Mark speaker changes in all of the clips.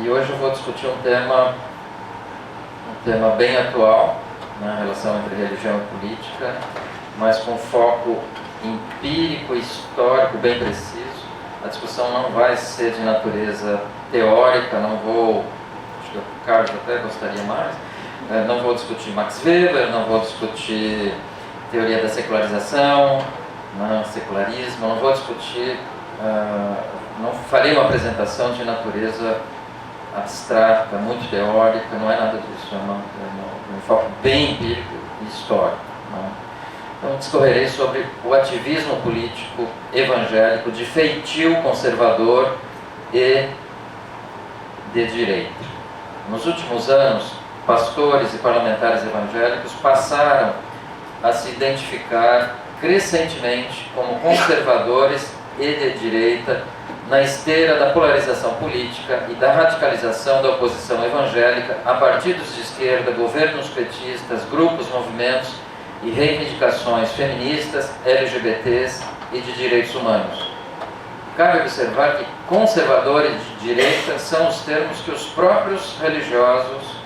Speaker 1: E hoje eu vou discutir um tema bem atual, na relação entre religião e política, mas com foco empírico e histórico bem preciso. A discussão não vai ser de natureza teórica, acho que o Carlos até gostaria mais, não vou discutir Max Weber, não vou discutir teoria da secularização, secularismo, não vou discutir, não farei uma apresentação de natureza abstrata, muito teórica, não é nada disso, é um foco bem empírico e histórico. Então discorrerei sobre o ativismo político evangélico de feitio conservador e de direita. Nos últimos anos, pastores e parlamentares evangélicos passaram a se identificar crescentemente como conservadores e de direita na esteira da polarização política e da radicalização da oposição evangélica a partidos de esquerda, governos petistas, grupos, movimentos e reivindicações feministas, LGBTs e de direitos humanos. Cabe observar que conservador e de direita são os termos que os próprios religiosos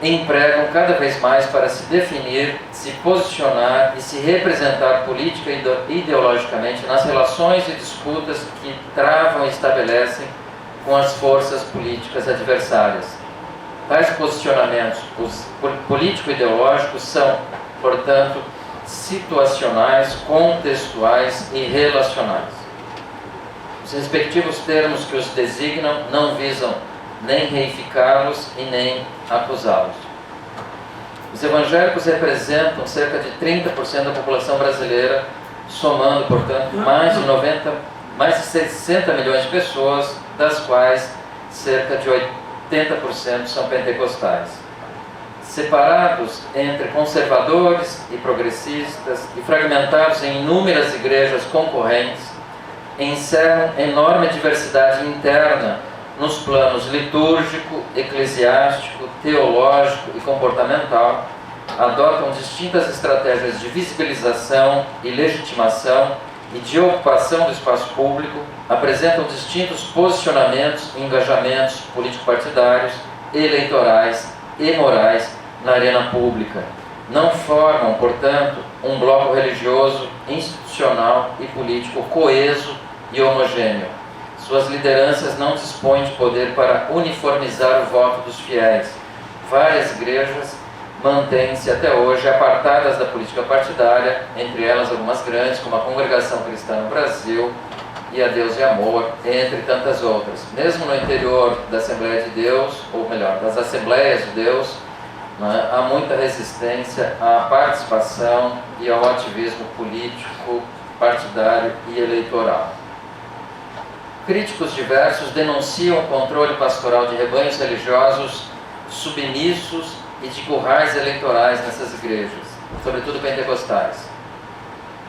Speaker 1: empregam cada vez mais para se definir, se posicionar e se representar política e ideologicamente nas relações e disputas que travam e estabelecem com as forças políticas adversárias. Tais posicionamentos político-ideológicos são, portanto, situacionais, contextuais e relacionais. Os respectivos termos que os designam não visam nem reificá-los e nem acusá-los. Os evangélicos representam cerca de 30% da população brasileira, somando, portanto, mais de 60 milhões de pessoas, das quais cerca de 80% são pentecostais. Separados entre conservadores e progressistas e fragmentados em inúmeras igrejas concorrentes, encerram enorme diversidade interna nos planos litúrgico, eclesiástico, teológico e comportamental, adotam distintas estratégias de visibilização e legitimação e de ocupação do espaço público, apresentam distintos posicionamentos e engajamentos político-partidários, eleitorais e morais na arena pública. Não formam, portanto, um bloco religioso, institucional e político coeso e homogêneo. Suas lideranças não dispõem de poder para uniformizar o voto dos fiéis. Várias igrejas mantêm-se até hoje apartadas da política partidária, entre elas algumas grandes, como a Congregação Cristã no Brasil e a Deus e Amor, entre tantas outras. Mesmo no interior da Assembleia de Deus, ou melhor, das Assembleias de Deus, há muita resistência à participação e ao ativismo político, partidário e eleitoral. Críticos diversos denunciam o controle pastoral de rebanhos religiosos submissos e de currais eleitorais nessas igrejas, sobretudo pentecostais.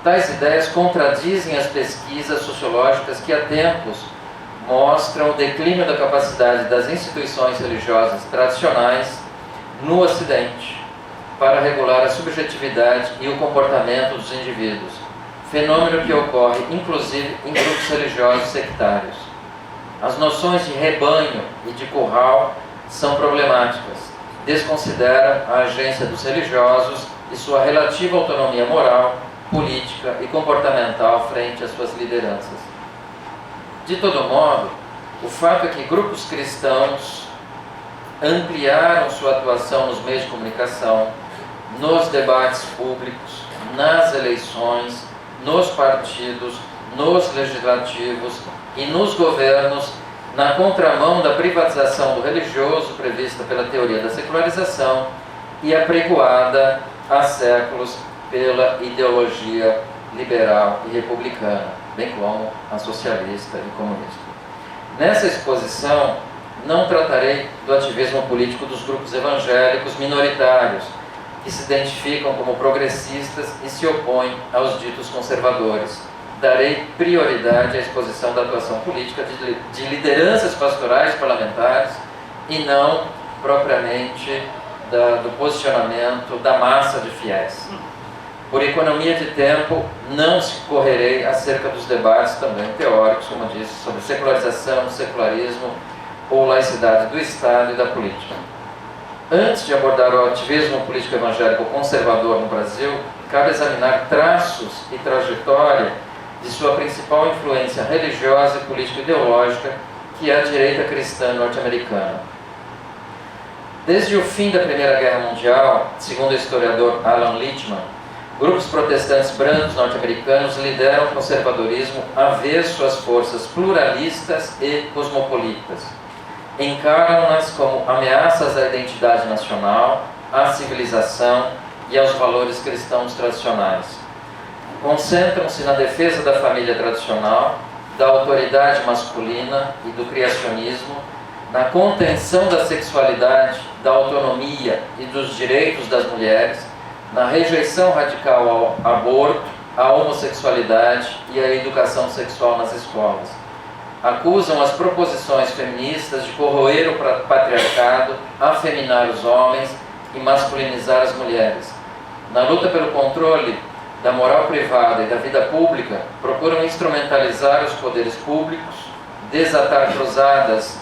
Speaker 1: Tais ideias contradizem as pesquisas sociológicas que há tempos mostram o declínio da capacidade das instituições religiosas tradicionais no Ocidente para regular a subjetividade e o comportamento dos indivíduos, fenômeno que ocorre inclusive em grupos religiosos sectários. As noções de rebanho e de curral são problemáticas, desconsideram a agência dos religiosos e sua relativa autonomia moral, política e comportamental frente às suas lideranças. De todo modo, o fato é que grupos cristãos ampliaram sua atuação nos meios de comunicação, nos debates públicos, nas eleições, nos partidos, nos legislativos e nos governos, na contramão da privatização do religioso prevista pela teoria da secularização e apregoada há séculos pela ideologia liberal e republicana, bem como a socialista e comunista. Nessa exposição, não tratarei do ativismo político dos grupos evangélicos minoritários, que se identificam como progressistas e se opõem aos ditos conservadores. Darei prioridade à exposição da atuação política de lideranças pastorais parlamentares e não propriamente do posicionamento da massa de fiéis. Por economia de tempo, não discorrerei acerca dos debates também teóricos, como disse, sobre secularização, secularismo ou laicidade do Estado e da política. Antes de abordar o ativismo político evangélico conservador no Brasil, cabe examinar traços e trajetória de sua principal influência religiosa e político-ideológica, que é a direita cristã norte-americana. Desde o fim da Primeira Guerra Mundial, segundo o historiador Alan Lichtman, grupos protestantes brancos norte-americanos lideram o conservadorismo avesso às forças pluralistas e cosmopolitas. Encaram-nas como ameaças à identidade nacional, à civilização e aos valores cristãos tradicionais. Concentram-se na defesa da família tradicional, da autoridade masculina e do criacionismo, na contenção da sexualidade, da autonomia e dos direitos das mulheres, na rejeição radical ao aborto, à homossexualidade e à educação sexual nas escolas. Acusam as proposições feministas de corroer o patriarcado, afeminar os homens e masculinizar as mulheres. Na luta pelo controle da moral privada e da vida pública, procuram instrumentalizar os poderes públicos, desatar cruzadas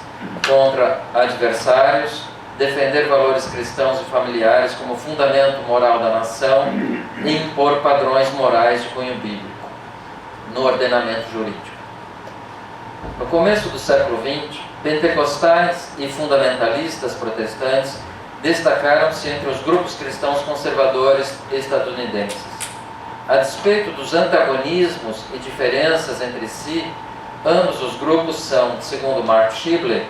Speaker 1: contra adversários, defender valores cristãos e familiares como fundamento moral da nação e impor padrões morais de cunho bíblico no ordenamento jurídico. No começo do século XX, pentecostais e fundamentalistas protestantes destacaram-se entre os grupos cristãos conservadores estadunidenses. A despeito dos antagonismos e diferenças entre si, ambos os grupos são, segundo Mark Shibler,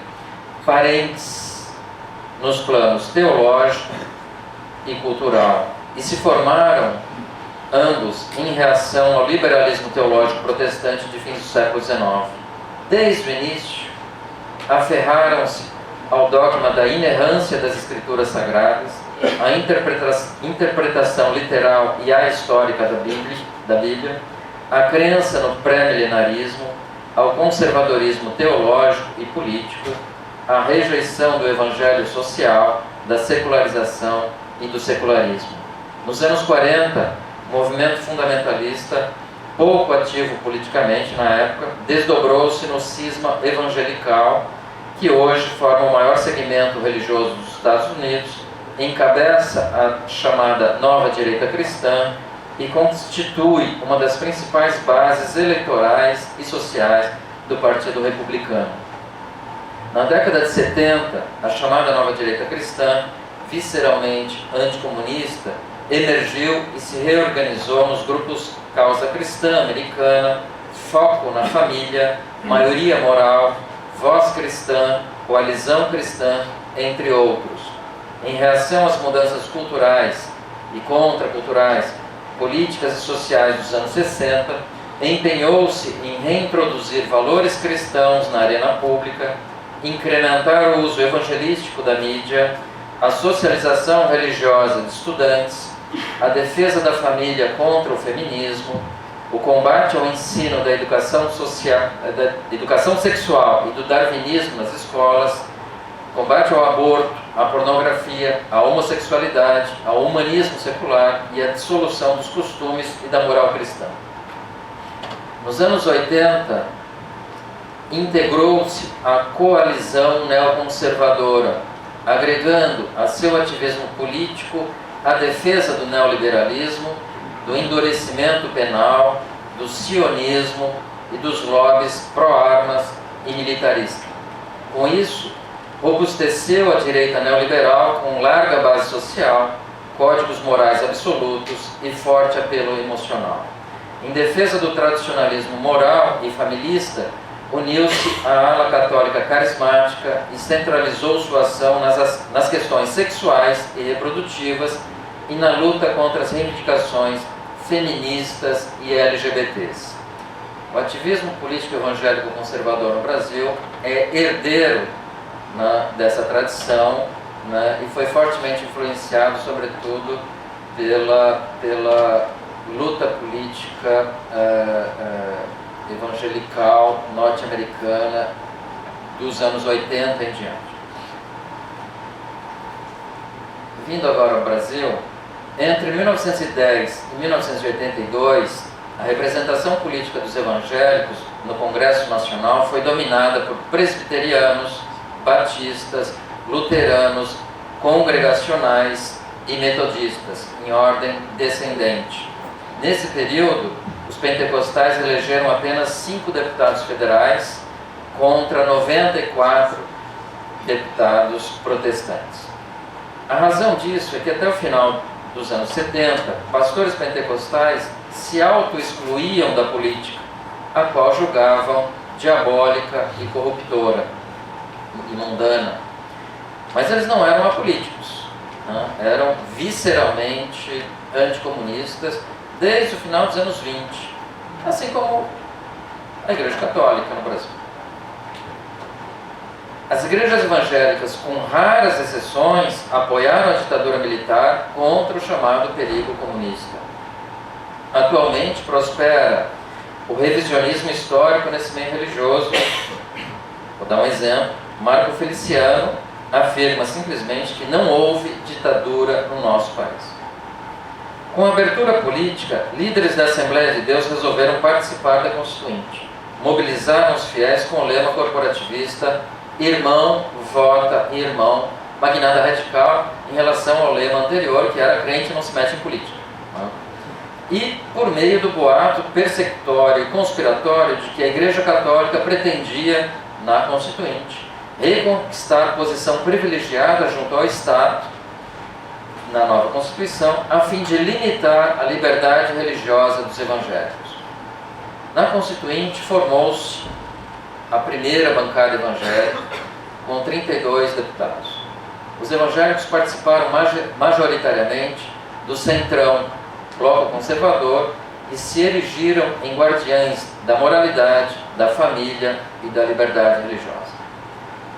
Speaker 1: parentes nos planos teológico e cultural, e se formaram ambos em reação ao liberalismo teológico protestante de fins do século XIX. Desde o início, aferraram-se ao dogma da inerrância das escrituras sagradas, à interpretação literal e ahistórica da Bíblia, à crença no pré-milenarismo, ao conservadorismo teológico e político, à rejeição do evangelho social, da secularização e do secularismo. Nos anos 40, o movimento fundamentalista, pouco ativo politicamente na época, desdobrou-se no cisma evangelical, que hoje forma o maior segmento religioso dos Estados Unidos, encabeça a chamada nova direita cristã e constitui uma das principais bases eleitorais e sociais do Partido Republicano. Na década de 70, a chamada nova direita cristã, visceralmente anticomunista, emergiu e se reorganizou nos grupos Causa Cristã Americana, Foco na Família, Maioria Moral, Voz Cristã, Coalizão Cristã, entre outros. Em reação às mudanças culturais e contraculturais, políticas e sociais dos anos 60, empenhou-se em reintroduzir valores cristãos na arena pública, incrementar o uso evangelístico da mídia, a socialização religiosa de estudantes, a defesa da família contra o feminismo, o combate ao ensino da educação sexual e do darwinismo nas escolas, combate ao aborto, à pornografia, à homossexualidade, ao humanismo secular e à dissolução dos costumes e da moral cristã. Nos anos 80, integrou-se à coalizão neoconservadora, agregando a seu ativismo político a defesa do neoliberalismo, do endurecimento penal, do sionismo e dos lobbies pró-armas e militarista. Com isso, robusteceu a direita neoliberal com larga base social, códigos morais absolutos e forte apelo emocional. Em defesa do tradicionalismo moral e familista, uniu-se à ala católica carismática e centralizou sua ação nas questões sexuais e reprodutivas e na luta contra as reivindicações feministas e LGBTs. O ativismo político evangélico conservador no Brasil é herdeiro dessa tradição, e foi fortemente influenciado, sobretudo, pela luta política evangelical norte-americana dos anos 80 em diante. Vindo agora ao Brasil, entre 1910 e 1982, a representação política dos evangélicos no Congresso Nacional foi dominada por presbiterianos, batistas, luteranos, congregacionais e metodistas, em ordem descendente. Nesse período, os pentecostais elegeram apenas 5 deputados federais contra 94 deputados protestantes. A razão disso é que até o final dos anos 70, pastores pentecostais se auto-excluíam da política, a qual julgavam diabólica e corruptora e mundana. Mas eles não eram apolíticos, né? Eram visceralmente anticomunistas desde o final dos anos 20, assim como a Igreja Católica no Brasil. As igrejas evangélicas, com raras exceções, apoiaram a ditadura militar contra o chamado perigo comunista. Atualmente prospera o revisionismo histórico nesse meio religioso. Vou dar um exemplo. Marco Feliciano afirma simplesmente que não houve ditadura no nosso país. Com a abertura política, líderes da Assembleia de Deus resolveram participar da Constituinte. Mobilizaram os fiéis com o lema corporativista irmão, vota, irmão, magnada radical, em relação ao lema anterior, que era crente não se mete em política. E por meio do boato persecutório e conspiratório de que a Igreja Católica pretendia, na Constituinte, reconquistar posição privilegiada junto ao Estado, na nova Constituição, a fim de limitar a liberdade religiosa dos evangélicos. Na Constituinte formou-se a primeira bancada evangélica, com 32 deputados. Os evangélicos participaram majoritariamente do centrão, bloco conservador, e se erigiram em guardiães da moralidade, da família e da liberdade religiosa.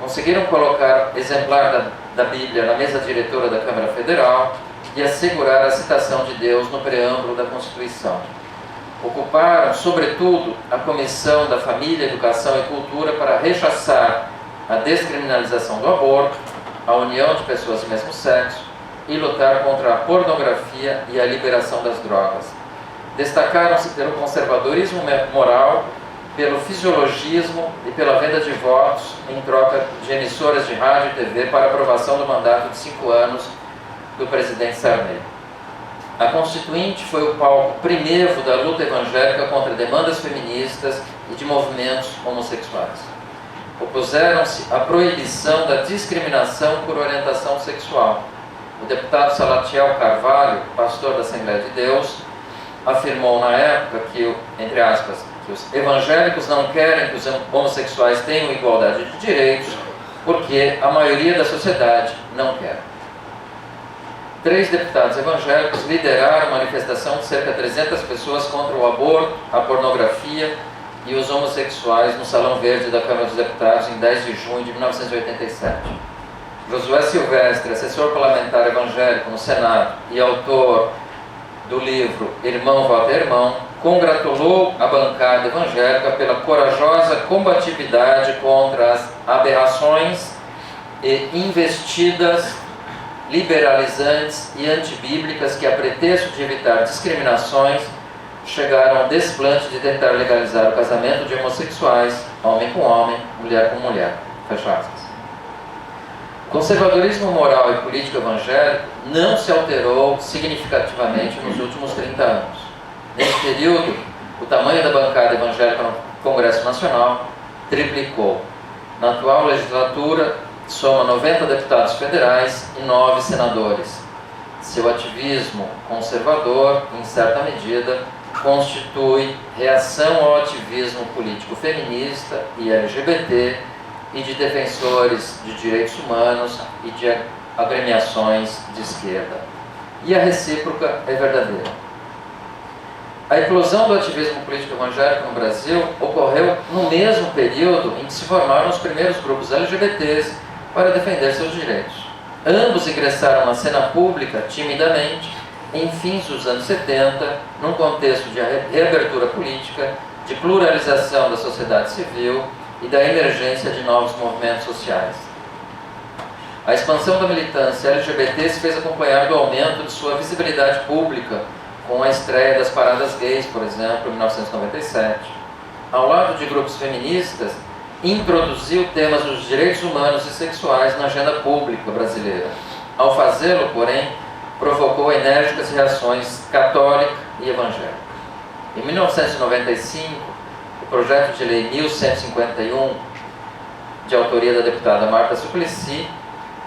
Speaker 1: Conseguiram colocar exemplar da Bíblia na mesa diretora da Câmara Federal e assegurar a citação de Deus no preâmbulo da Constituição. Ocuparam, sobretudo, a Comissão da Família, Educação e Cultura para rechaçar a descriminalização do aborto, a união de pessoas do mesmo sexo e lutar contra a pornografia e a liberação das drogas. Destacaram-se pelo conservadorismo moral, pelo fisiologismo e pela venda de votos em troca de emissoras de rádio e TV para aprovação do mandato de 5 anos do presidente Sarney. A Constituinte foi o palco primevo da luta evangélica contra demandas feministas e de movimentos homossexuais. Opuseram-se à proibição da discriminação por orientação sexual. O deputado Salatiel Carvalho, pastor da Assembleia de Deus, afirmou na época que, entre aspas, que os evangélicos não querem que os homossexuais tenham igualdade de direitos porque a maioria da sociedade não quer. 3 deputados evangélicos lideraram uma manifestação de cerca de 300 pessoas contra o aborto, a pornografia e os homossexuais no Salão Verde da Câmara dos Deputados em 10 de junho de 1987. Josué Silvestre, assessor parlamentar evangélico no Senado e autor do livro Irmão Vota Irmão, congratulou a bancada evangélica pela corajosa combatividade contra as aberrações e investidas liberalizantes e antibíblicas que, a pretexto de evitar discriminações, chegaram ao desplante de tentar legalizar o casamento de homossexuais, homem com homem, mulher com mulher. Fecha aspas. O conservadorismo moral e político evangélico não se alterou significativamente nos últimos 30 anos. Nesse período, o tamanho da bancada evangélica no Congresso Nacional triplicou. Na atual legislatura, soma 90 deputados federais e 9 senadores. Seu ativismo conservador, em certa medida, constitui reação ao ativismo político feminista e LGBT e de defensores de direitos humanos e de agremiações de esquerda. E a recíproca é verdadeira. A eclosão do ativismo político evangélico no Brasil ocorreu no mesmo período em que se formaram os primeiros grupos LGBTs para defender seus direitos. Ambos ingressaram na cena pública timidamente em fins dos anos 70, num contexto de reabertura política, de pluralização da sociedade civil e da emergência de novos movimentos sociais. A expansão da militância LGBT se fez acompanhar do aumento de sua visibilidade pública, com a estreia das paradas gays, por exemplo, em 1997. Ao lado de grupos feministas, introduziu temas dos direitos humanos e sexuais na agenda pública brasileira. Ao fazê-lo, porém, provocou enérgicas reações católica e evangélica. Em 1995, o projeto de lei 1151, de autoria da deputada Marta Suplicy,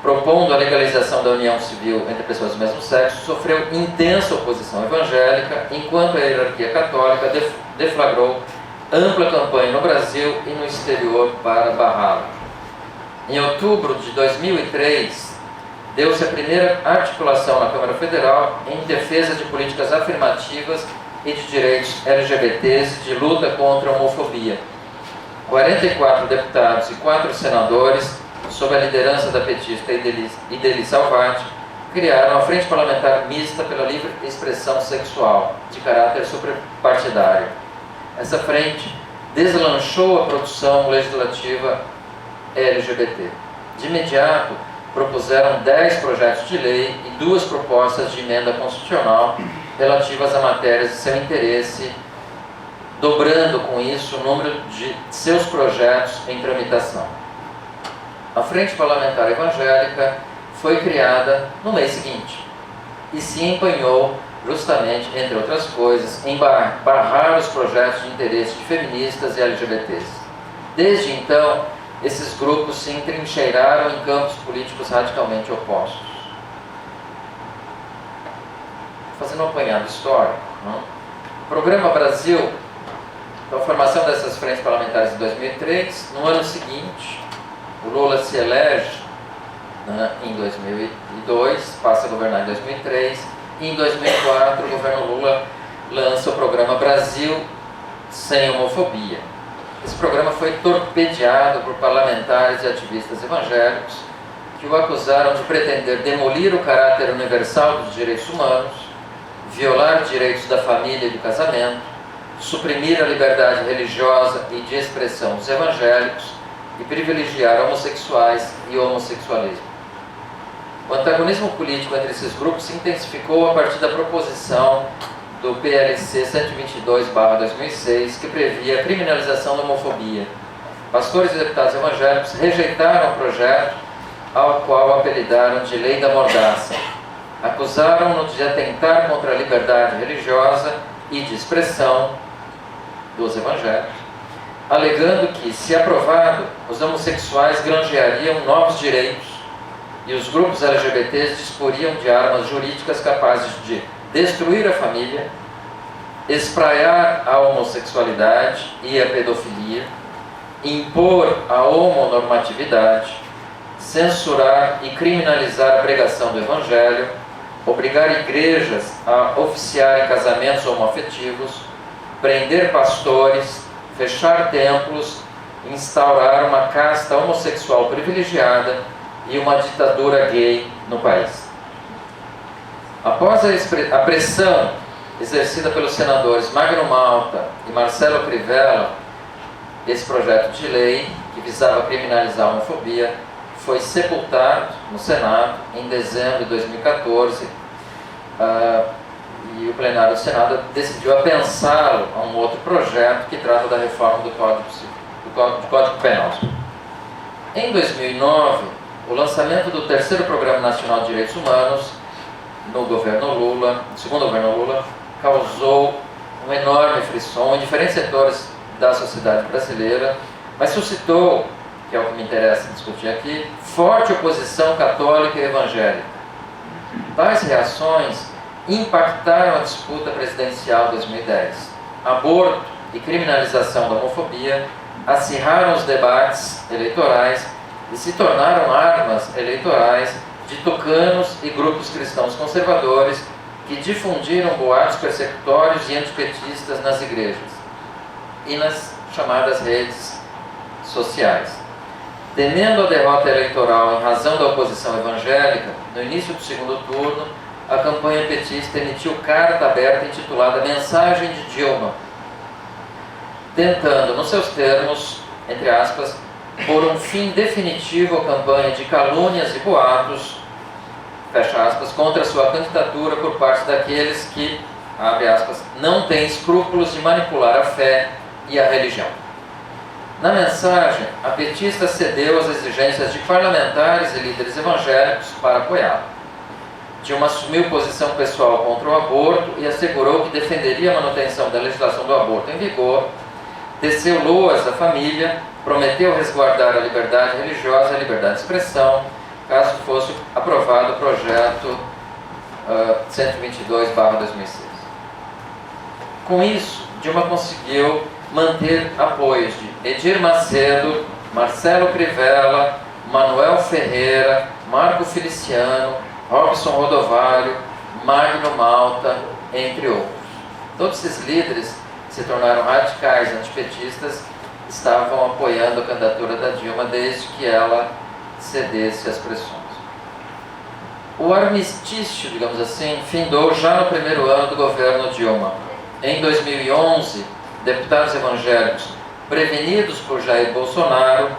Speaker 1: propondo a legalização da união civil entre pessoas do mesmo sexo, sofreu intensa oposição evangélica, enquanto a hierarquia católica deflagrou ampla campanha no Brasil e no exterior para barrá-la. Em outubro de 2003, deu-se a primeira articulação na Câmara Federal em defesa de políticas afirmativas e de direitos LGBTs e de luta contra a homofobia. 44 deputados e 4 senadores, sob a liderança da petista Ideli Salvati, criaram a Frente Parlamentar Mista pela Livre Expressão Sexual, de caráter superpartidário. Essa frente deslanchou a produção legislativa LGBT. De imediato, propuseram 10 projetos de lei e 2 propostas de emenda constitucional relativas a matérias de seu interesse, dobrando com isso o número de seus projetos em tramitação. A Frente Parlamentar Evangélica foi criada no mês seguinte e se empenhou justamente, entre outras coisas, em barrar os projetos de interesse de feministas e LGBTs. Desde então, esses grupos se entrincheiraram em campos políticos radicalmente opostos. Fazendo um apanhado histórico, não? O Programa Brasil, então, a formação dessas frentes parlamentares em 2003, no ano seguinte, o Lula se elege, né, em 2002, passa a governar em 2003, e em 2004 o governo Lula lança o Programa Brasil Sem Homofobia. Esse programa foi torpedeado por parlamentares e ativistas evangélicos que o acusaram de pretender demolir o caráter universal dos direitos humanos, violar direitos da família e do casamento, suprimir a liberdade religiosa e de expressão dos evangélicos e privilegiar homossexuais e homossexualismo. O antagonismo político entre esses grupos se intensificou a partir da proposição do PLC 122/2006, que previa a criminalização da homofobia. Pastores e deputados evangélicos rejeitaram o projeto, ao qual apelidaram de Lei da Mordaça. Acusaram-no de atentar contra a liberdade religiosa e de expressão dos evangélicos, alegando que, se aprovado, os homossexuais granjeariam novos direitos e os grupos LGBTs disporiam de armas jurídicas capazes de destruir a família, espraiar a homossexualidade e a pedofilia, impor a homonormatividade, censurar e criminalizar a pregação do Evangelho, obrigar igrejas a oficiarem casamentos homoafetivos, prender pastores, fechar templos, instaurar uma casta homossexual privilegiada e uma ditadura gay no país. Após a pressão exercida pelos senadores Magno Malta e Marcelo Crivella, esse projeto de lei, que visava criminalizar a homofobia, foi sepultado no Senado em dezembro de 2014, e o plenário do Senado decidiu apensá-lo a um outro projeto que trata da reforma do Código Penal. Em 2009, o lançamento do terceiro Programa Nacional de Direitos Humanos, no governo Lula, segundo o governo Lula, causou um enorme frisson em diferentes setores da sociedade brasileira, mas suscitou, que é o que me interessa discutir aqui, forte oposição católica e evangélica. Tais reações impactaram a disputa presidencial de 2010. Aborto e criminalização da homofobia acirraram os debates eleitorais e se tornaram armas eleitorais de tucanos e grupos cristãos conservadores que difundiram boatos persecutórios e antipetistas nas igrejas e nas chamadas redes sociais. Temendo a derrota eleitoral em razão da oposição evangélica, no início do segundo turno, a campanha petista emitiu carta aberta intitulada Mensagem de Dilma, tentando, nos seus termos, entre aspas, pôr um fim definitivo à campanha de calúnias e boatos, fecha aspas, contra a sua candidatura por parte daqueles que, abre aspas, não têm escrúpulos de manipular a fé e a religião. Na mensagem, a petista cedeu às exigências de parlamentares e líderes evangélicos para apoiá-la. Dilma assumiu posição pessoal contra o aborto e assegurou que defenderia a manutenção da legislação do aborto em vigor, teceu loas à família, prometeu resguardar a liberdade religiosa e a liberdade de expressão, caso fosse aprovado o projeto 122/2006. Com isso, Dilma conseguiu manter apoios de Edir Macedo, Marcelo Crivella, Manuel Ferreira, Marco Feliciano, Robson Rodovalho, Magno Malta, entre outros. Todos esses líderes que se tornaram radicais antipetistas estavam apoiando a candidatura da Dilma desde que ela cedesse às pressões. O armistício, digamos assim, findou já no primeiro ano do governo Dilma. Em 2011, deputados evangélicos, prevenidos por Jair Bolsonaro,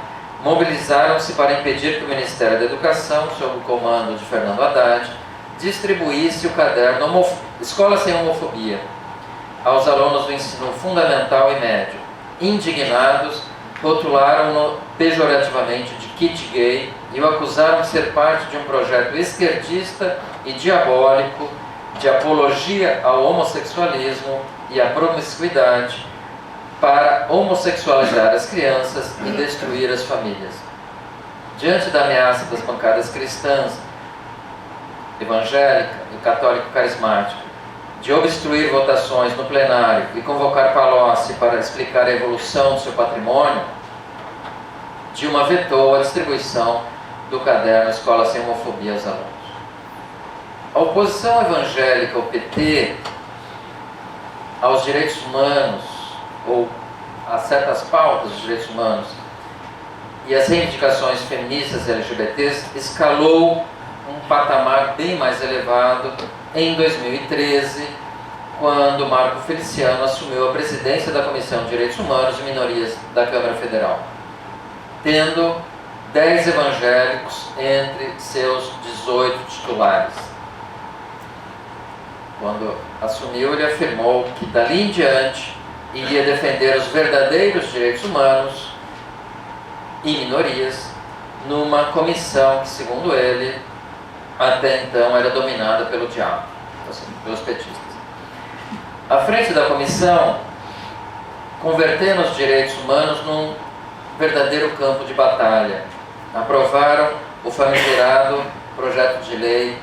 Speaker 1: mobilizaram-se para impedir que o Ministério da Educação, sob o comando de Fernando Haddad, distribuísse o caderno Escola Sem Homofobia aos alunos do ensino fundamental e médio. Indignados, rotularam-no pejorativamente de kit gay e o acusaram de ser parte de um projeto esquerdista e diabólico de apologia ao homossexualismo e à promiscuidade para homossexualizar as crianças e destruir as famílias. Diante da ameaça das bancadas cristãs, evangélica e católico carismática de obstruir votações no plenário e convocar Palocci para explicar a evolução do seu patrimônio, Dilma vetou a distribuição do caderno Escola Sem Homofobia aos alunos. A oposição evangélica ao PT, aos direitos humanos, ou a certas pautas dos direitos humanos, e as reivindicações feministas e LGBTs, escalou um patamar bem mais elevado em 2013, quando Marco Feliciano assumiu a presidência da Comissão de Direitos Humanos e Minorias da Câmara Federal, tendo 10 evangélicos entre seus 18 titulares. Quando assumiu, ele afirmou que dali em diante iria defender os verdadeiros direitos humanos e minorias numa comissão que, segundo ele, até então era dominada pelo diabo, assim, pelos petistas. À frente da comissão, convertendo os direitos humanos num verdadeiro campo de batalha. Aprovaram o famigerado projeto de lei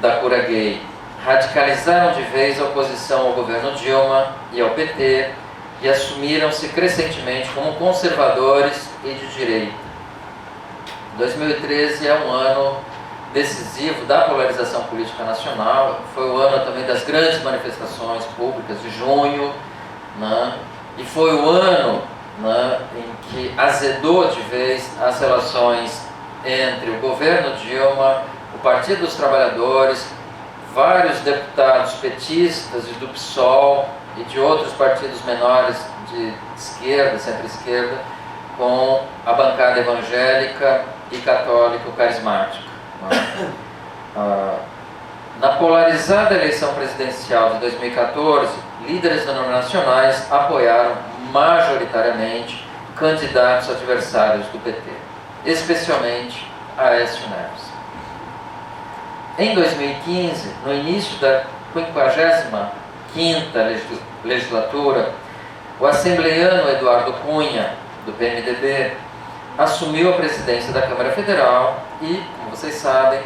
Speaker 1: da cura gay. Radicalizaram de vez a oposição ao governo Dilma e ao PT e assumiram-se crescentemente como conservadores e de direita. 2013 é um ano decisivo da polarização política nacional, foi o ano também das grandes manifestações públicas de junho, né? E foi o ano, né, em que azedou de vez as relações entre o governo Dilma, o Partido dos Trabalhadores, vários deputados petistas e do PSOL e de outros partidos menores de esquerda, centro-esquerda, com a bancada evangélica e católico carismática. Na polarizada eleição presidencial de 2014, líderes denominacionais apoiaram majoritariamente candidatos adversários do PT, especialmente Aécio Neves. Em 2015, no início da 55ª legislatura, o assembleiano Eduardo Cunha, do PMDB, assumiu a presidência da Câmara Federal e, como vocês sabem,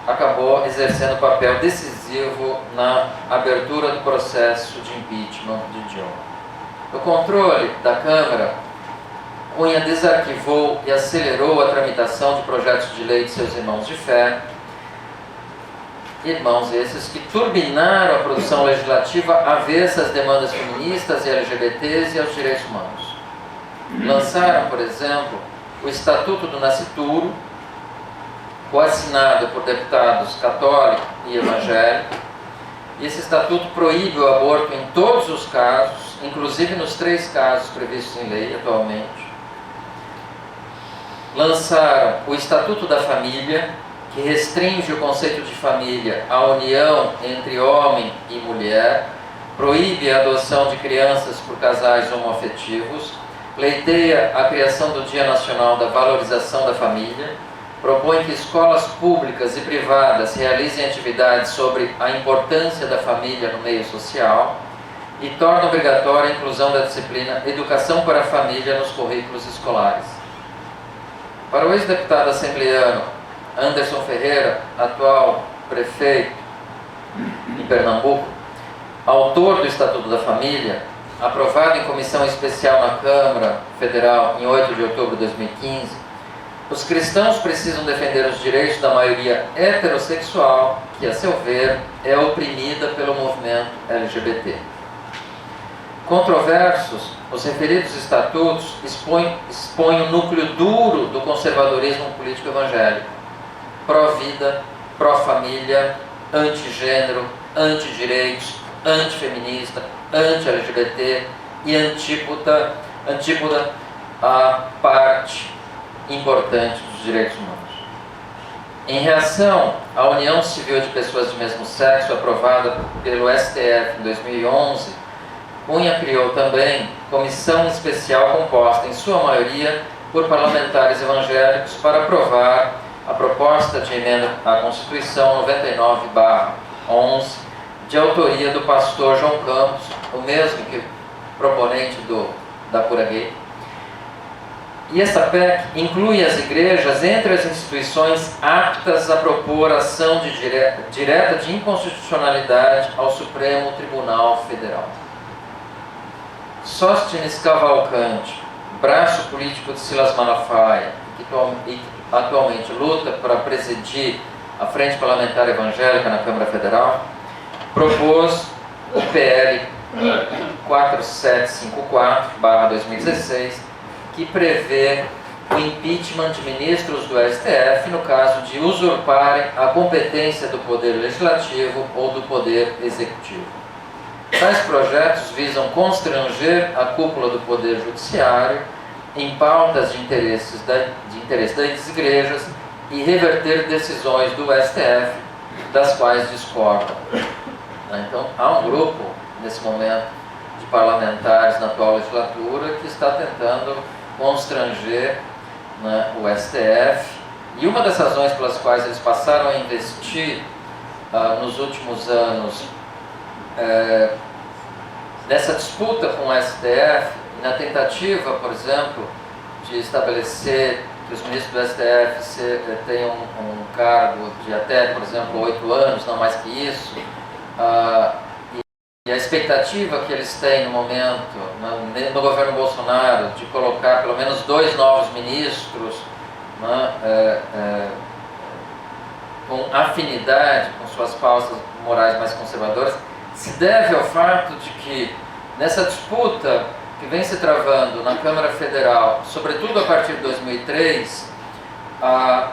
Speaker 1: acabou exercendo papel decisivo na abertura do processo de impeachment de Dilma. No controle da Câmara, Cunha desarquivou e acelerou a tramitação de projetos de lei de seus irmãos de fé, irmãos esses que turbinaram a produção legislativa avessa às demandas feministas e LGBTs e aos direitos humanos. Lançaram, por exemplo, o Estatuto do Nascituro, coassinado por deputados católicos e evangélicos, e esse estatuto proíbe o aborto em todos os casos, inclusive nos 3 casos previstos em lei atualmente. Lançaram o Estatuto da Família, que restringe o conceito de família à união entre homem e mulher, proíbe a adoção de crianças por casais homoafetivos, pleiteia a criação do Dia Nacional da Valorização da Família, propõe que escolas públicas e privadas realizem atividades sobre a importância da família no meio social e torna obrigatória a inclusão da disciplina Educação para a Família nos currículos escolares. Para o ex-deputado assembleano Anderson Ferreira, atual prefeito em Pernambuco, autor do Estatuto da Família, aprovado em comissão especial na Câmara Federal em 8 de outubro de 2015, os cristãos precisam defender os direitos da maioria heterossexual, que, a seu ver, é oprimida pelo movimento LGBT. Controversos, os referidos estatutos expõem o núcleo duro do conservadorismo político evangélico: pró-vida, pró-família, anti-gênero, anti-direitos, antifeminista, anti-LGBT e antípoda à parte importante dos direitos humanos. Em reação à União Civil de Pessoas de Mesmo Sexo, aprovada pelo STF em 2011, Cunha criou também comissão especial composta, em sua maioria, por parlamentares evangélicos para aprovar a proposta de emenda à Constituição 99/11, de autoria do pastor João Campos, o mesmo que proponente da Cura Gay. E essa PEC inclui as igrejas entre as instituições aptas a propor ação direta de inconstitucionalidade ao Supremo Tribunal Federal. Sóstenes Cavalcante, braço político de Silas Malafaia, que atualmente luta para presidir a Frente Parlamentar Evangélica na Câmara Federal, propôs o PL 4754/2016, que prevê o impeachment de ministros do STF no caso de usurparem a competência do Poder Legislativo ou do Poder Executivo. Tais projetos visam constranger a cúpula do Poder Judiciário em pautas de interesse das igrejas e reverter decisões do STF das quais discordam. Então, há um grupo, nesse momento, de parlamentares na atual legislatura que está tentando constranger, né, o STF, e uma das razões pelas quais eles passaram a investir nos últimos anos nessa disputa com o STF, na tentativa, por exemplo, de estabelecer que os ministros do STF tenham um cargo de até, por exemplo, 8 anos, não mais que isso, e a expectativa que eles têm no momento, no governo Bolsonaro, de colocar pelo menos 2 novos ministros, né, com afinidade com suas pautas morais mais conservadoras, se deve ao fato de que nessa disputa que vem se travando na Câmara Federal, sobretudo a partir de 2003, a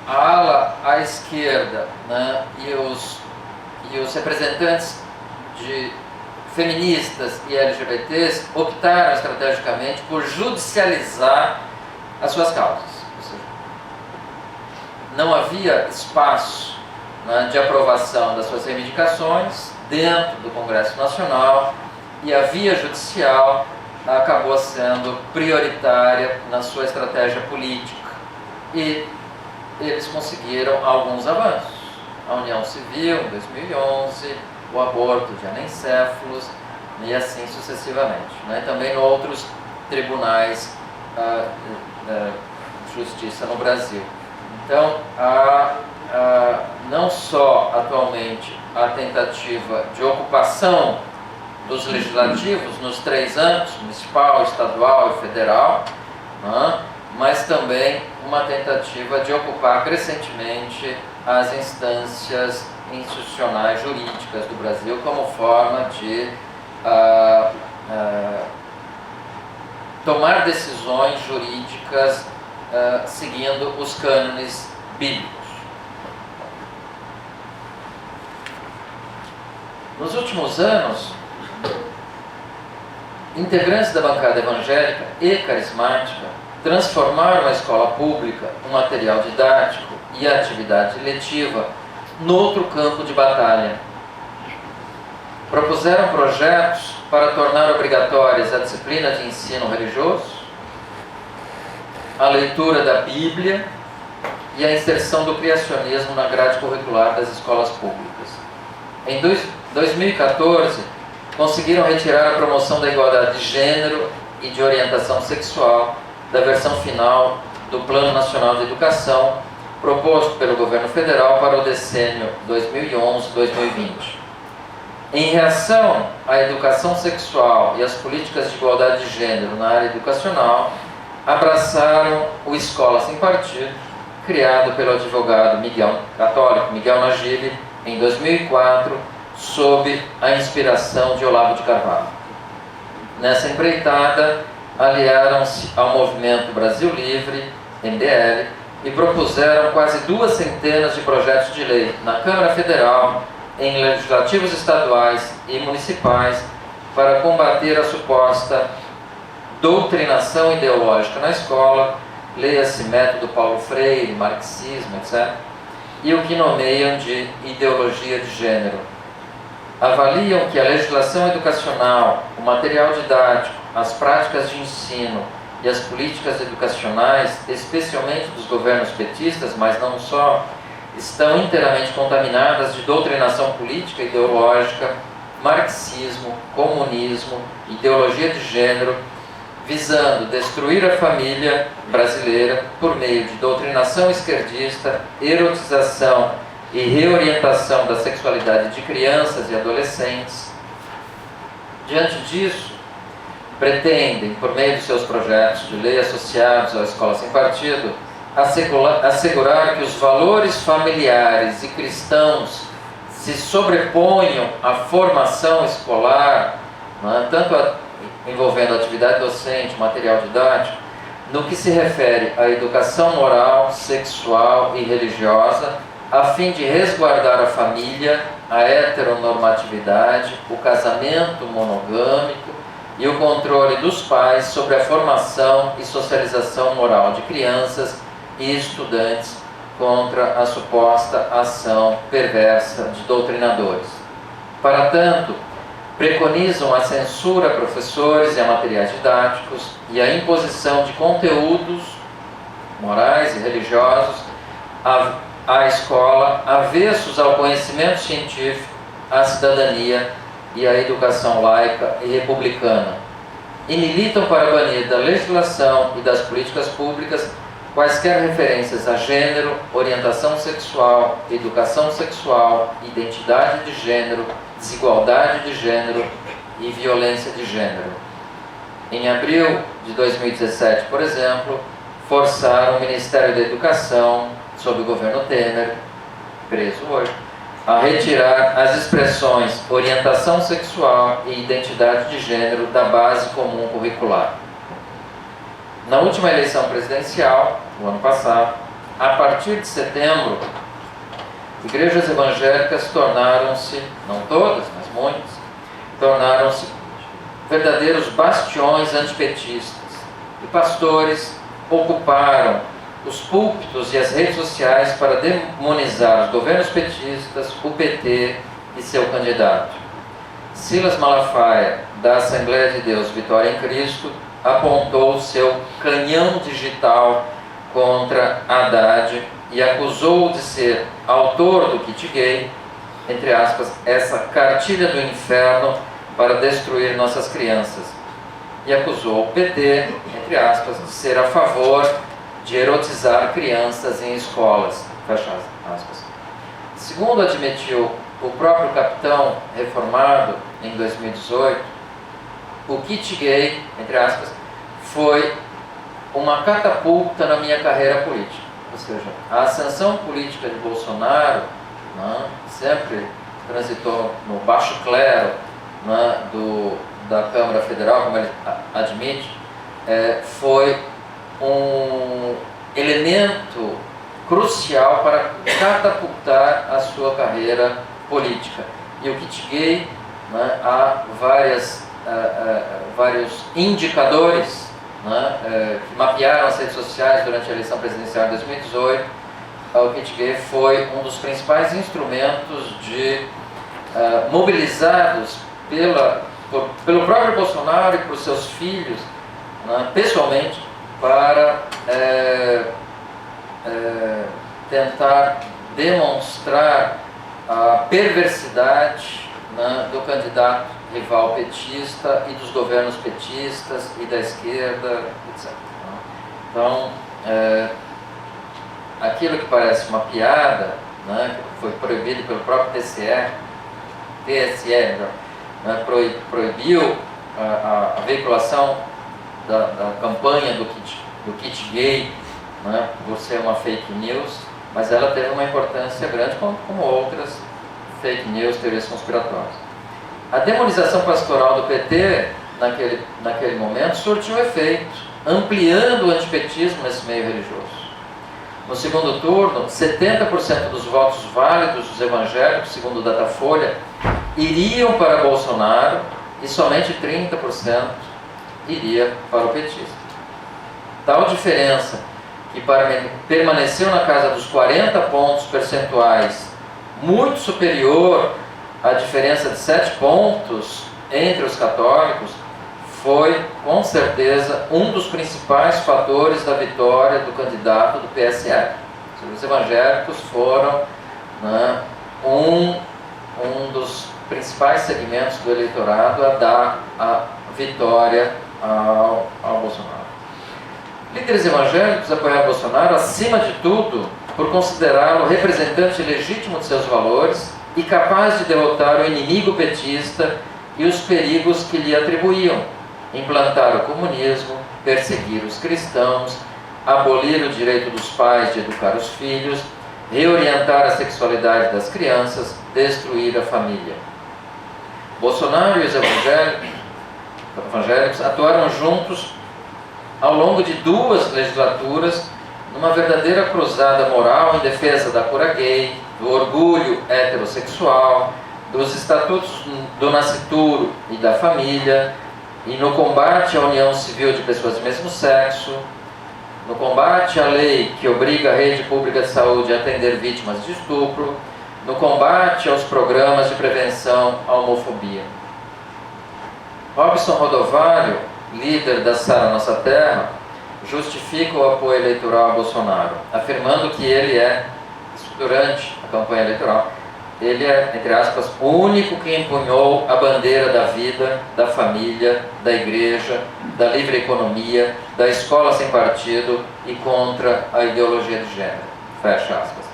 Speaker 1: ala à esquerda, né, e os representantes de feministas e LGBTs optaram estrategicamente por judicializar as suas causas. Ou seja, não havia espaço, né, de aprovação das suas reivindicações dentro do Congresso Nacional, e a via judicial acabou sendo prioritária na sua estratégia política. E eles conseguiram alguns avanços. A União Civil, em 2011, o aborto de anencéfalos, e assim sucessivamente. Né? Também em outros tribunais de justiça no Brasil. Então, não só atualmente a tentativa de ocupação dos legislativos nos 3 âmbitos, municipal, estadual e federal, né? Mas também uma tentativa de ocupar crescentemente as instâncias institucionais jurídicas do Brasil como forma de tomar decisões jurídicas seguindo os cânones bíblicos. Nos últimos anos, integrantes da bancada evangélica e carismática transformaram a escola pública, o material didático e a atividade letiva noutro campo de batalha. propuseram projetos para tornar obrigatórias a disciplina de ensino religioso, a leitura da Bíblia e a inserção do criacionismo na grade curricular das escolas públicas. Em 2014, conseguiram retirar a promoção da igualdade de gênero e de orientação sexual da versão final do Plano Nacional de Educação, proposto pelo governo federal para o decênio 2011-2020. Em reação à educação sexual e às políticas de igualdade de gênero na área educacional, abraçaram o Escola Sem Partido, criado pelo advogado católico Miguel Nagili em 2004, sob a inspiração de Olavo de Carvalho. Nessa empreitada, aliaram-se ao Movimento Brasil Livre, MBL, e propuseram quase 200 de projetos de lei na Câmara Federal, em legislativos estaduais e municipais, para combater a suposta doutrinação ideológica na escola, leia-se método Paulo Freire, marxismo, etc., e o que nomeiam de ideologia de gênero. Avaliam que a legislação educacional, o material didático, as práticas de ensino e as políticas educacionais, especialmente dos governos petistas, mas não só, estão inteiramente contaminadas de doutrinação política e ideológica, marxismo, comunismo, ideologia de gênero, visando destruir a família brasileira por meio de doutrinação esquerdista, erotização e reorientação da sexualidade de crianças e adolescentes. Diante disso, pretendem, por meio de seus projetos de lei associados à Escola Sem Partido, assegurar que os valores familiares e cristãos se sobreponham à formação escolar, envolvendo atividade docente, material didático, no que se refere à educação moral, sexual e religiosa, a fim de resguardar a família, a heteronormatividade, o casamento monogâmico e o controle dos pais sobre a formação e socialização moral de crianças e estudantes contra a suposta ação perversa de doutrinadores. Para tanto, preconizam a censura a professores e a materiais didáticos e a imposição de conteúdos morais e religiosos à escola, avessos ao conhecimento científico, à cidadania e à educação laica e republicana. E militam para banir da legislação e das políticas públicas quaisquer referências a gênero, orientação sexual, educação sexual, identidade de gênero, desigualdade de gênero e violência de gênero. Em abril de 2017, por exemplo, forçaram o Ministério da Educação, sob o governo Temer, preso hoje, a retirar as expressões orientação sexual e identidade de gênero da base comum curricular. Na última eleição presidencial, no ano passado, a partir de setembro, igrejas evangélicas tornaram-se, não todas, mas muitas, tornaram-se verdadeiros bastiões antipetistas. E pastores ocuparam os púlpitos e as redes sociais para demonizar os governos petistas, o PT e seu candidato. Silas Malafaia, da Assembleia de Deus Vitória em Cristo, apontou seu canhão digital contra Haddad e acusou-o de ser autor do kit gay, entre aspas, essa cartilha do inferno para destruir nossas crianças. E acusou o PT, entre aspas, de ser a favor de erotizar crianças em escolas, fecha aspas. Segundo admitiu o próprio capitão reformado em 2018, o kit gay, entre aspas, foi uma catapulta na minha carreira política. Ou seja, a ascensão política de Bolsonaro, sempre transitou no baixo clero da Câmara Federal, como ele admite, foi um elemento crucial para catapultar a sua carreira política. E o kit gay, há vários indicadores que mapearam as redes sociais durante a eleição presidencial de 2018. O kit gay foi um dos principais instrumentos de mobilizados pelo próprio Bolsonaro e por seus filhos, né, pessoalmente, para tentar demonstrar a perversidade, né, do candidato rival petista e dos governos petistas e da esquerda, etc. Então, aquilo que parece uma piada, né, que foi proibido pelo próprio TSE, né, proibiu a veiculação da campanha do kit gay, né, por ser uma fake news, mas ela teve uma importância grande como outras fake news, teorias conspiratórias. A demonização pastoral do PT, naquele momento, surtiu efeito, ampliando o antipetismo nesse meio religioso. No segundo turno, 70% dos votos válidos dos evangélicos, segundo o Datafolha, iriam para Bolsonaro e somente 30% iria para o petista. Tal diferença, que permaneceu na casa dos 40 pontos percentuais, muito superior à diferença de 7 pontos entre os católicos, foi, com certeza, um dos principais fatores da vitória do candidato do PSL. Os evangélicos foram, né, um dos principais segmentos do eleitorado a dar a vitória ao Bolsonaro. Líderes evangélicos apoiaram Bolsonaro, acima de tudo, por considerá-lo representante legítimo de seus valores e capaz de derrotar o inimigo petista e os perigos que lhe atribuíam: implantar o comunismo, perseguir os cristãos, abolir o direito dos pais de educar os filhos, reorientar a sexualidade das crianças, destruir a família. Bolsonaro e os evangélicos atuaram juntos ao longo de 2 legislaturas numa verdadeira cruzada moral em defesa da cura gay, do orgulho heterossexual, dos estatutos do nascituro e da família, e no combate à união civil de pessoas do mesmo sexo, no combate à lei que obriga a rede pública de saúde a atender vítimas de estupro, no combate aos programas de prevenção à homofobia. Robson Rodovalho, líder da Sara Nossa Terra, justifica o apoio eleitoral a Bolsonaro, afirmando que ele durante a campanha eleitoral, ele é, entre aspas, o único que empunhou a bandeira da vida, da família, da igreja, da livre economia, da escola sem partido e contra a ideologia de gênero. Fecha aspas.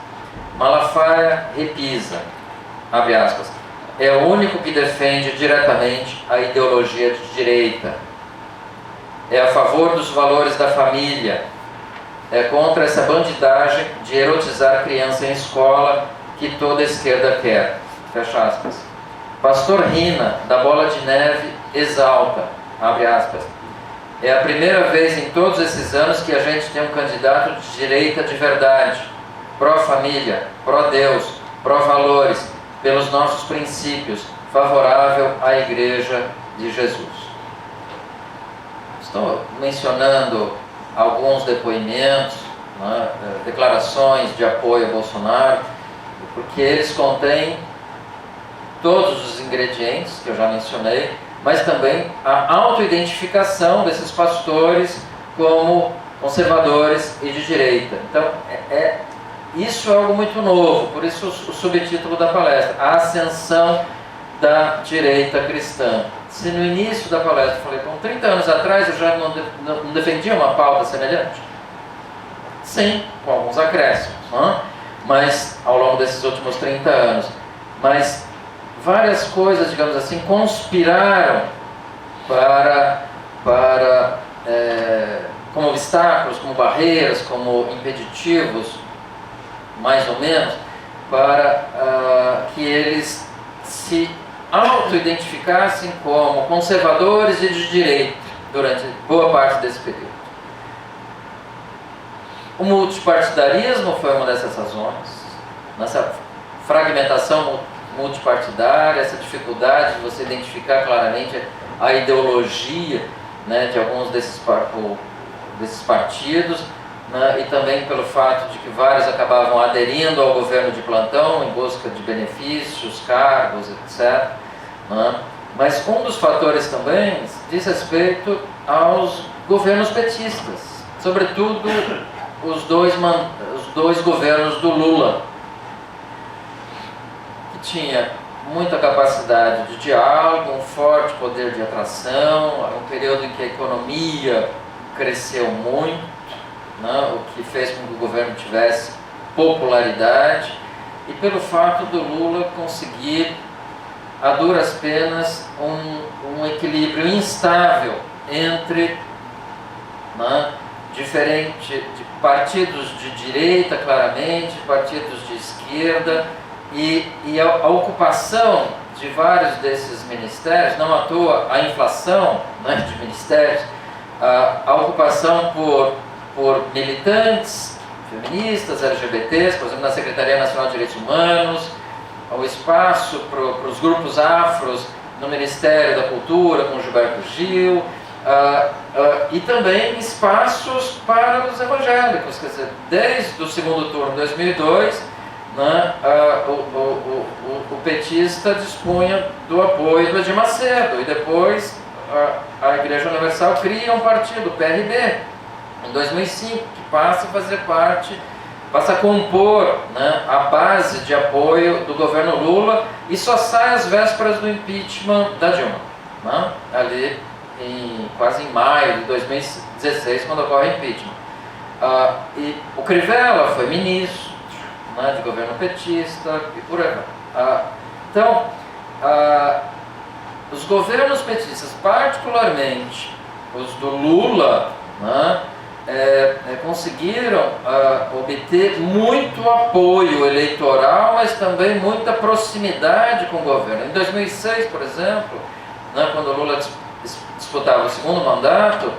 Speaker 1: Malafaia repisa, abre aspas, é o único que defende diretamente a ideologia de direita. É a favor dos valores da família. É contra essa bandidagem de erotizar criança em escola que toda esquerda quer. Fecha aspas. Pastor Rina, da Bola de Neve, exalta, abre aspas, é a primeira vez em todos esses anos que a gente tem um candidato de direita de verdade, pró-família, pró-Deus, pró-valores, pelos nossos princípios, favorável à Igreja de Jesus. Estou mencionando alguns depoimentos, né, declarações de apoio a Bolsonaro, porque eles contêm todos os ingredientes que eu já mencionei, mas também a autoidentificação desses pastores como conservadores e de direita. Então, isso é algo muito novo, por isso o subtítulo da palestra, a ascensão da direita cristã. Se no início da palestra eu falei, com 30 anos atrás eu já não defendia uma pauta semelhante? Sim, com alguns acréscimos, não? Mas ao longo desses últimos 30 anos. Mas várias coisas, digamos assim, conspiraram como obstáculos, como barreiras, como impeditivos, mais ou menos, para que eles se auto-identificassem como conservadores e de direita durante boa parte desse período. O multipartidarismo foi uma dessas razões, nessa fragmentação multipartidária, essa dificuldade de você identificar claramente a ideologia, né, de alguns desses partidos, né, e também pelo fato de que vários acabavam aderindo ao governo de plantão em busca de benefícios, cargos, etc. Né. Mas um dos fatores também diz respeito aos governos petistas, sobretudo os dois governos do Lula, que tinha muita capacidade de diálogo, um forte poder de atração, um período em que a economia cresceu muito, né, o que fez com que o governo tivesse popularidade, e pelo fato do Lula conseguir, a duras penas, um equilíbrio instável entre, né, de partidos de direita, claramente, partidos de esquerda, e a ocupação de vários desses ministérios, não à toa a inflação, né, de ministérios, a ocupação por militantes, feministas, LGBTs, por exemplo, na Secretaria Nacional de Direitos Humanos, o espaço para os grupos afros no Ministério da Cultura, com Gilberto Gil, e também espaços para os evangélicos, quer dizer, desde o segundo turno de 2002, né, o petista dispunha do apoio do Edir Macedo, e depois a Igreja Universal cria um partido, o PRB, em 2005, que passa a fazer parte, passa a compor, né, a base de apoio do governo Lula, e só sai às vésperas do impeachment da Dilma, né, ali quase em maio de 2016, quando ocorre o impeachment. E o Crivella foi ministro, né, de governo petista, e por aí vai. Então, os governos petistas, particularmente os do Lula, né, conseguiram obter muito apoio eleitoral, mas também muita proximidade com o governo. Em 2006, por exemplo, né, quando o Lula disputava o segundo mandato,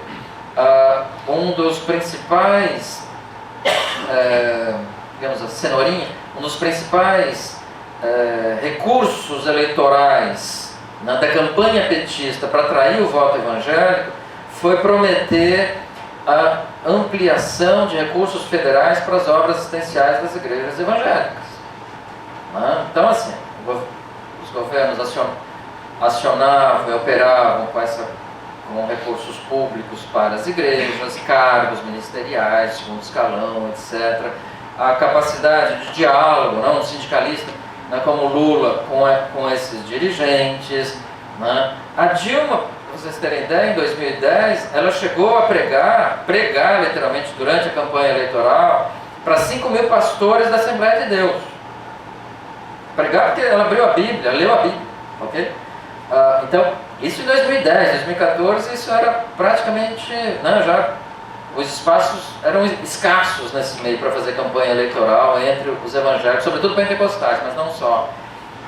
Speaker 1: um dos principais, digamos a cenourinha, um dos principais recursos eleitorais, né, da campanha petista para atrair o voto evangélico foi prometer a ampliação de recursos federais para as obras assistenciais das igrejas evangélicas. Né? Então, assim, os governos acionavam e operavam com recursos públicos para as igrejas, cargos ministeriais, segundo escalão, etc. A capacidade de diálogo, né? Um sindicalista, né, como Lula com esses dirigentes. Né? A Dilma, para vocês terem ideia, em 2010, ela chegou a pregar literalmente durante a campanha eleitoral, para 5 mil pastores da Assembleia de Deus. Pregar porque ela abriu a Bíblia, leu a Bíblia, ok? Então, isso em 2010, 2014, isso era praticamente, né, já os espaços eram escassos nesse meio para fazer campanha eleitoral entre os evangélicos, sobretudo pentecostais, mas não só.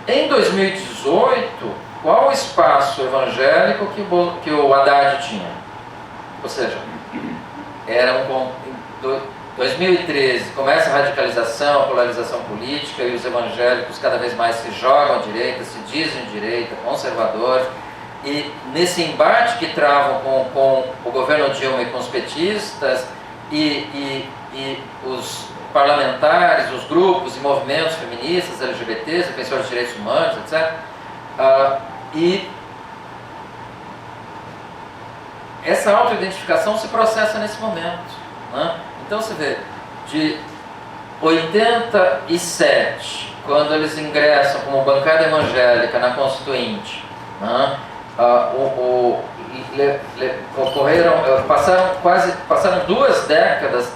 Speaker 1: Em 2018, qual o espaço evangélico que o Haddad tinha? Ou seja, em 2013 começa a radicalização, a polarização política, e os evangélicos cada vez mais se jogam à direita, se dizem direita, conservadores, e nesse embate que travam com o governo Dilma e com os petistas, e os parlamentares, os grupos e movimentos feministas, LGBTs, defensores de direitos humanos, etc., e essa autoidentificação se processa nesse momento. Né? Então você vê, de 87, quando eles ingressam como bancada evangélica na Constituinte, né? Passaram 2 décadas,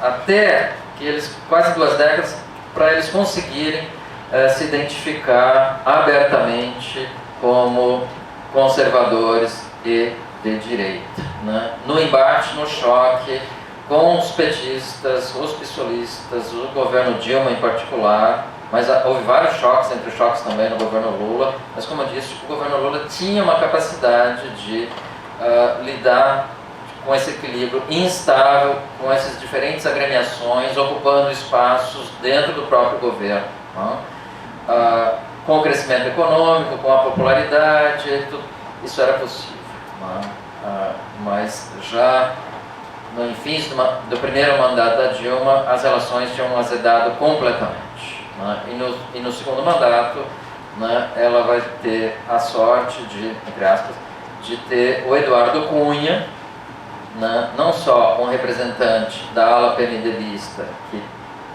Speaker 1: até que quase 2 décadas, para eles conseguirem se identificar abertamente como conservadores e de direita, né? No embate, no choque com os petistas, os pissolistas, o governo Dilma em particular, mas houve vários choques, entre choques também no governo Lula, mas como eu disse, o governo Lula tinha uma capacidade de lidar com esse equilíbrio instável, com essas diferentes agremiações, ocupando espaços dentro do próprio governo, né? Com o crescimento econômico, com a popularidade, isso era possível, né? Mas já no fins do primeiro mandato da Dilma, as relações tinham azedado completamente, né? E no segundo mandato, né, ela vai ter a sorte de, entre aspas, de ter o Eduardo Cunha, né, não só um representante da ala PMDBista, que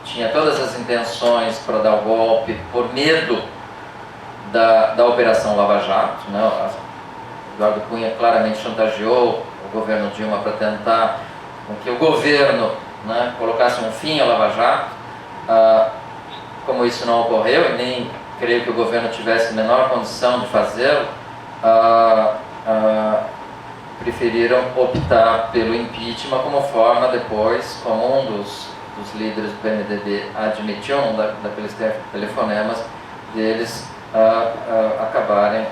Speaker 1: tinha todas as intenções para dar o golpe por medo da Operação Lava Jato, né? Eduardo Cunha claramente chantageou o governo Dilma para tentar que o governo, né, colocasse um fim à Lava Jato. Como isso não ocorreu, e nem creio que o governo tivesse a menor condição de fazê-lo, preferiram optar pelo impeachment como forma depois, como um dos líderes do PMDB admitiu, daqueles telefonemas, deles acabarem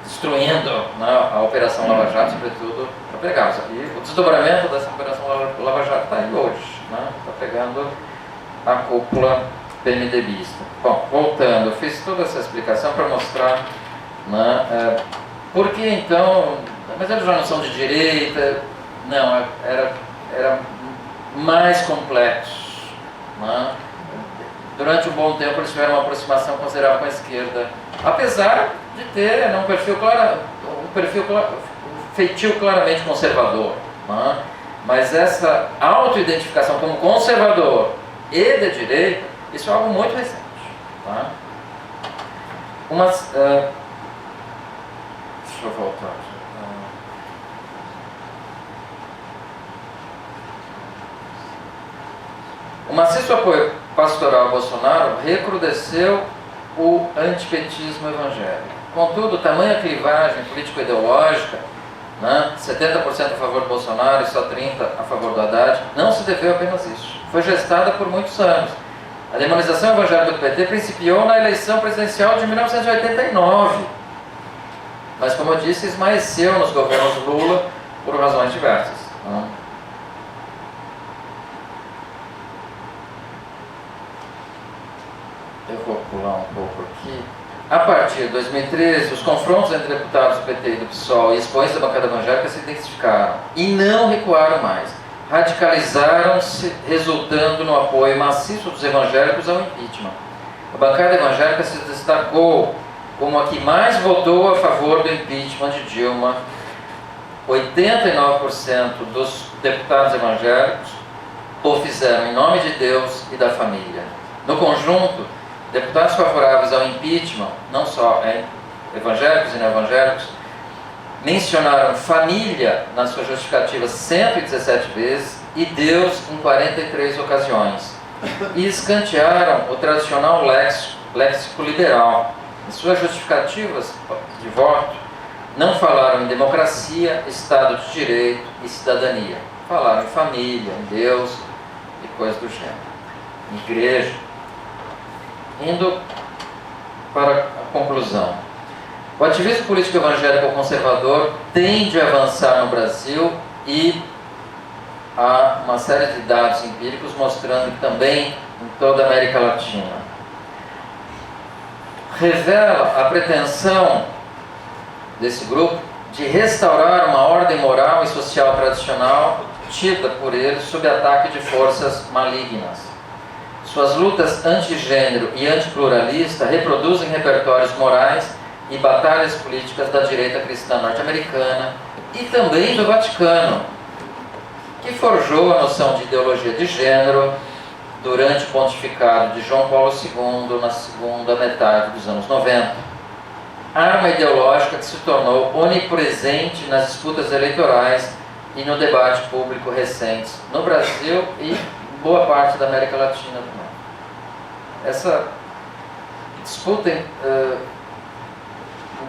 Speaker 1: destruindo, né, a Operação Lava Jato, sobretudo para Pegasus. E o desdobramento dessa Operação Lava Jato está aí hoje, né? Está pegando a cúpula PMDBista. Bom, voltando, eu fiz toda essa explicação para mostrar, né, por que então, mas eles já não são de direita, não, era mais complexo, né? Durante um bom tempo eles tiveram uma aproximação considerável com a esquerda, apesar de ter, né, um feitio claramente conservador, né? Mas essa autoidentificação como conservador e de direita, isso é algo muito recente, tá? Deixa eu voltar. O maciço apoio pastoral a Bolsonaro recrudesceu o antipetismo evangélico. Contudo, tamanha clivagem político-ideológica, né, 70% a favor do Bolsonaro e só 30% a favor do Haddad, não se deveu apenas isso. Foi gestada por muitos anos. A demonização evangélica do PT principiou na eleição presidencial de 1989. Mas, como eu disse, esmaeceu nos governos Lula por razões diversas, né? Eu vou pular um pouco aqui. A partir de 2013, os confrontos entre deputados do PT e do PSOL e expoentes da bancada evangélica se intensificaram e não recuaram mais. Radicalizaram-se, resultando no apoio maciço dos evangélicos ao impeachment. A bancada evangélica se destacou como a que mais votou a favor do impeachment de Dilma. 89% dos deputados evangélicos o fizeram em nome de Deus e da família. No conjunto, deputados favoráveis ao impeachment, não só evangélicos e não-evangélicos, mencionaram família nas suas justificativas 117 vezes e Deus em 43 ocasiões. E escantearam o tradicional léxico liberal. Em suas justificativas de voto, não falaram em democracia, Estado de Direito e cidadania. Falaram em família, em Deus e coisas do gênero. Em igreja. Indo para a conclusão. O ativismo político evangélico conservador tende a avançar no Brasil e há uma série de dados empíricos mostrando que também em toda a América Latina. Revela a pretensão desse grupo de restaurar uma ordem moral e social tradicional tida por eles sob ataque de forças malignas. Suas lutas antigênero e antipluralista reproduzem repertórios morais e batalhas políticas da direita cristã norte-americana e também do Vaticano, que forjou a noção de ideologia de gênero durante o pontificado de João Paulo II na segunda metade dos anos 90. Arma ideológica que se tornou onipresente nas disputas eleitorais e no debate público recentes no Brasil e boa parte da América Latina também. Essa disputa em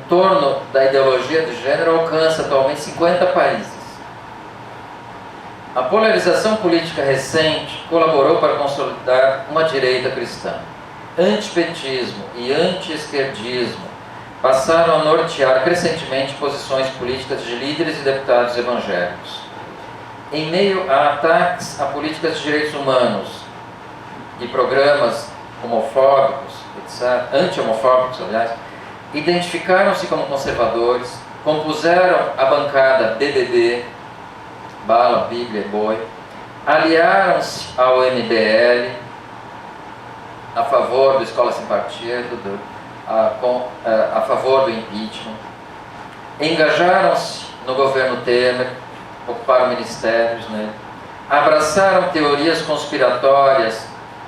Speaker 1: torno da ideologia de gênero alcança atualmente 50 países. A polarização política recente colaborou para consolidar uma direita cristã. Antipetismo e anti-esquerdismo passaram a nortear crescentemente posições políticas de líderes e deputados evangélicos. Em meio a ataques a políticas de direitos humanos e programas homofóbicos, etc., anti-homofóbicos, aliás, identificaram-se como conservadores, compuseram a bancada BBB, Bala, Bíblia, Boi, aliaram-se ao MBL, a favor do Escola Sem Partido, a favor do impeachment, engajaram-se no governo Temer, ocuparam ministérios, né? Abraçaram teorias conspiratórias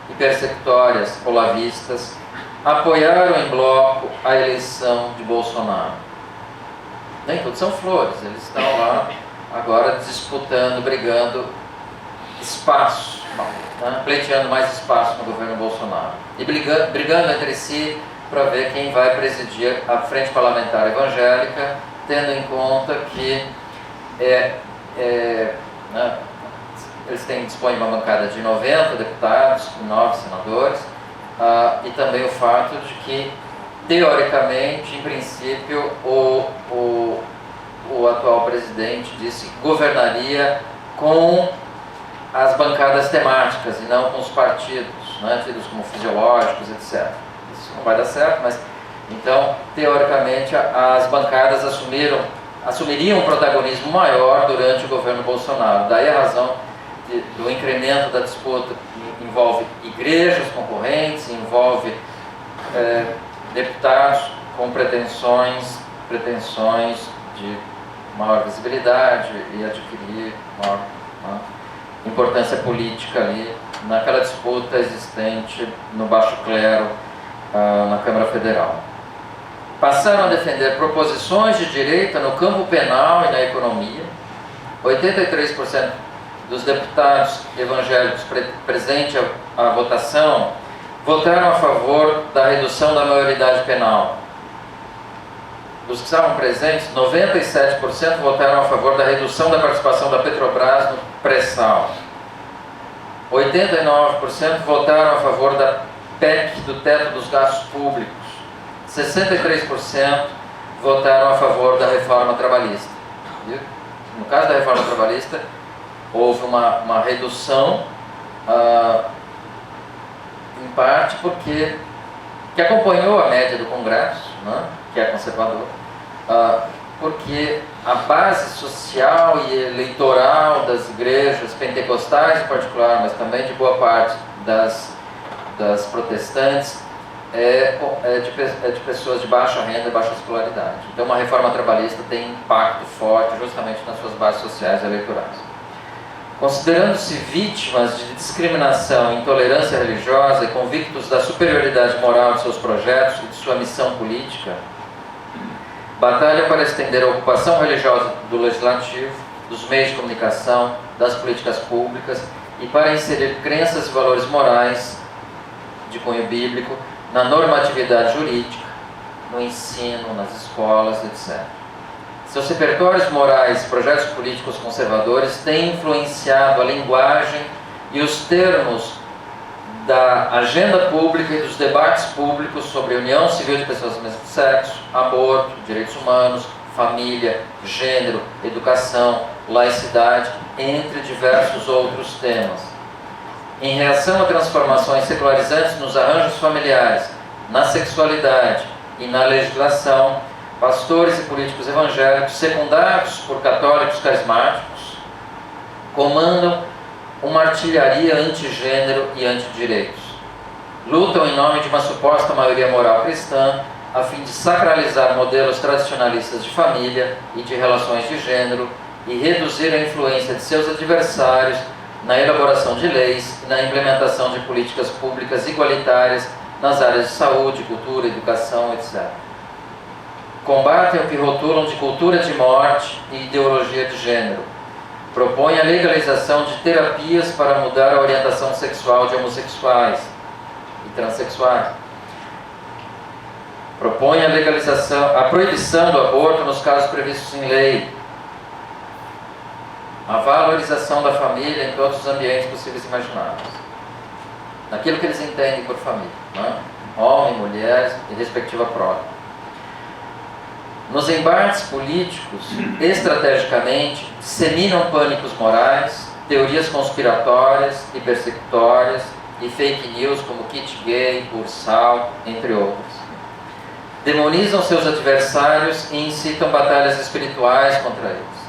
Speaker 1: e persecutórias olavistas, apoiaram em bloco a eleição de Bolsonaro. Nem todos são flores, eles estão lá agora disputando, brigando espaço, né? Pleiteando mais espaço no governo Bolsonaro e brigando entre si para ver quem vai presidir a Frente Parlamentar Evangélica, tendo em conta que né, eles dispõem de uma bancada de 90 deputados, 9 senadores, e também o fato de que, teoricamente, em princípio, o atual presidente disse que governaria com as bancadas temáticas e não com os partidos, né, tidos como fisiológicos, etc. Isso não vai dar certo, mas então, teoricamente, as bancadas assumiriam um protagonismo maior durante o governo Bolsonaro. Daí a razão do incremento da disputa, que envolve igrejas concorrentes, envolve deputados com pretensões de maior visibilidade e adquirir maior importância política ali naquela disputa existente no baixo clero na Câmara Federal. Passaram a defender proposições de direita no campo penal e na economia. 83% dos deputados evangélicos presentes à votação votaram a favor da redução da maioridade penal. Dos que estavam presentes, 97% votaram a favor da redução da participação da Petrobras no pré-sal. 89% votaram a favor da PEC, do teto dos gastos públicos. 63% votaram a favor da reforma trabalhista. Viu? No caso da reforma trabalhista, houve uma redução, em parte porque que acompanhou a média do Congresso, né, que é conservador, porque a base social e eleitoral das igrejas pentecostais em particular, mas também de boa parte das protestantes, é de pessoas de baixa renda e baixa escolaridade. Então uma reforma trabalhista tem impacto forte justamente nas suas bases sociais e eleitorais. Considerando-se vítimas de discriminação e intolerância religiosa e convictos da superioridade moral de seus projetos e de sua missão política, batalha para estender a ocupação religiosa do legislativo, dos meios de comunicação, das políticas públicas e para inserir crenças e valores morais de cunho bíblico na normatividade jurídica, no ensino, nas escolas, etc. Seus repertórios morais e projetos políticos conservadores têm influenciado a linguagem e os termos da agenda pública e dos debates públicos sobre união civil de pessoas do mesmo sexo, aborto, direitos humanos, família, gênero, educação, laicidade, entre diversos outros temas. Em reação a transformações secularizantes nos arranjos familiares, na sexualidade e na legislação, pastores e políticos evangélicos, secundados por católicos carismáticos, comandam uma artilharia antigênero e antidireitos. Lutam em nome de uma suposta maioria moral cristã, a fim de sacralizar modelos tradicionalistas de família e de relações de gênero e reduzir a influência de seus adversários na elaboração de leis e na implementação de políticas públicas igualitárias nas áreas de saúde, cultura, educação, etc. Combatem o que rotulam de cultura de morte e ideologia de gênero. Propõem a legalização de terapias para mudar a orientação sexual de homossexuais e transexuais. Propõem a proibição do aborto nos casos previstos em lei. A valorização da família em todos os ambientes possíveis e imagináveis. Naquilo que eles entendem por família, né? Homem, mulher e respectiva prole. Nos embates políticos, estrategicamente, disseminam pânicos morais, teorias conspiratórias e persecutórias e fake news como kit gay, ursal, entre outras. demonizam seus adversários e incitam batalhas espirituais contra eles.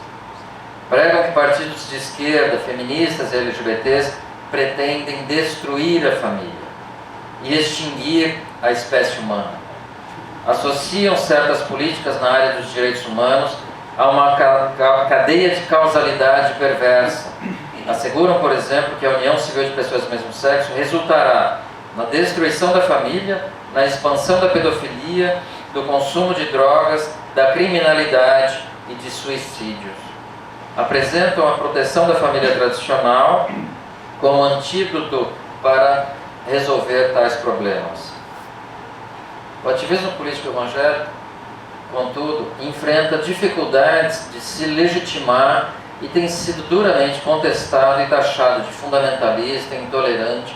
Speaker 1: Pregam que partidos de esquerda, feministas e LGBTs pretendem destruir a família e extinguir a espécie humana. Associam certas políticas na área dos direitos humanos a uma cadeia de causalidade perversa. Asseguram, por exemplo, que a união civil de pessoas do mesmo sexo resultará na destruição da família, na expansão da pedofilia, do consumo de drogas, da criminalidade e de suicídios. Apresentam a proteção da família tradicional como antídoto para resolver tais problemas. O ativismo político evangélico, contudo, enfrenta dificuldades de se legitimar e tem sido duramente contestado e taxado de fundamentalista e intolerante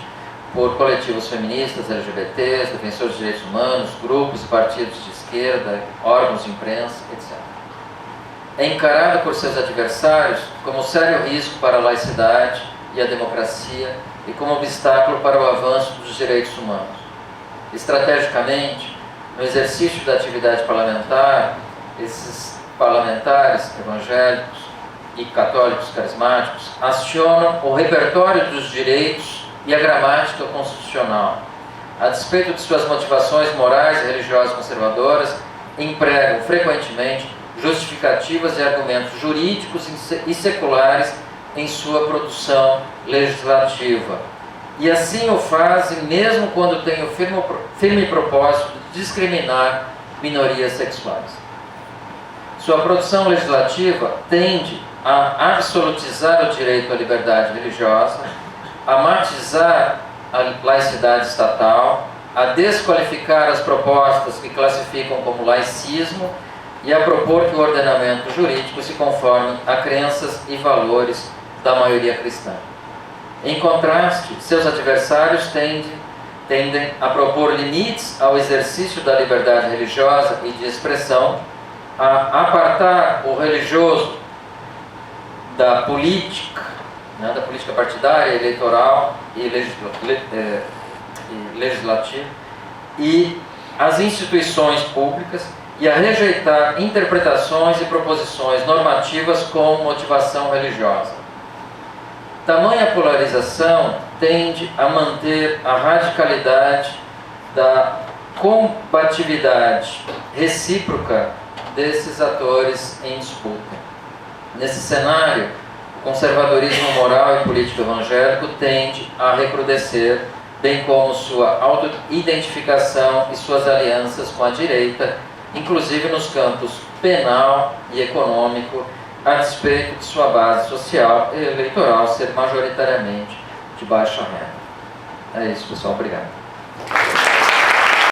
Speaker 1: por coletivos feministas, LGBTs, defensores de direitos humanos, grupos e partidos de esquerda, órgãos de imprensa, etc. É encarado por seus adversários como sério risco para a laicidade e a democracia e como obstáculo para o avanço dos direitos humanos. Estrategicamente, no exercício da atividade parlamentar, esses parlamentares evangélicos e católicos carismáticos acionam o repertório dos direitos e a gramática constitucional. A despeito de suas motivações morais e religiosas conservadoras, empregam frequentemente justificativas e argumentos jurídicos e seculares em sua produção legislativa. E assim o fazem mesmo quando têm o firme propósito de discriminar minorias sexuais. Sua produção legislativa tende a absolutizar o direito à liberdade religiosa, a matizar a laicidade estatal, a desqualificar as propostas que classificam como laicismo e a propor que o ordenamento jurídico se conforme a crenças e valores da maioria cristã. Em contraste, seus adversários tendem a propor limites ao exercício da liberdade religiosa e de expressão, a apartar o religioso da política partidária, eleitoral e legislativa e as instituições públicas e a rejeitar interpretações e proposições normativas com motivação religiosa. Tamanha polarização tende a manter a radicalidade da combatividade recíproca desses atores em disputa. Nesse cenário, o conservadorismo moral e político evangélico tende a recrudescer, bem como sua auto-identificação e suas alianças com a direita, inclusive nos campos penal e econômico, a despeito de sua base social e eleitoral ser majoritariamente de baixa renda. É isso, pessoal. Obrigado.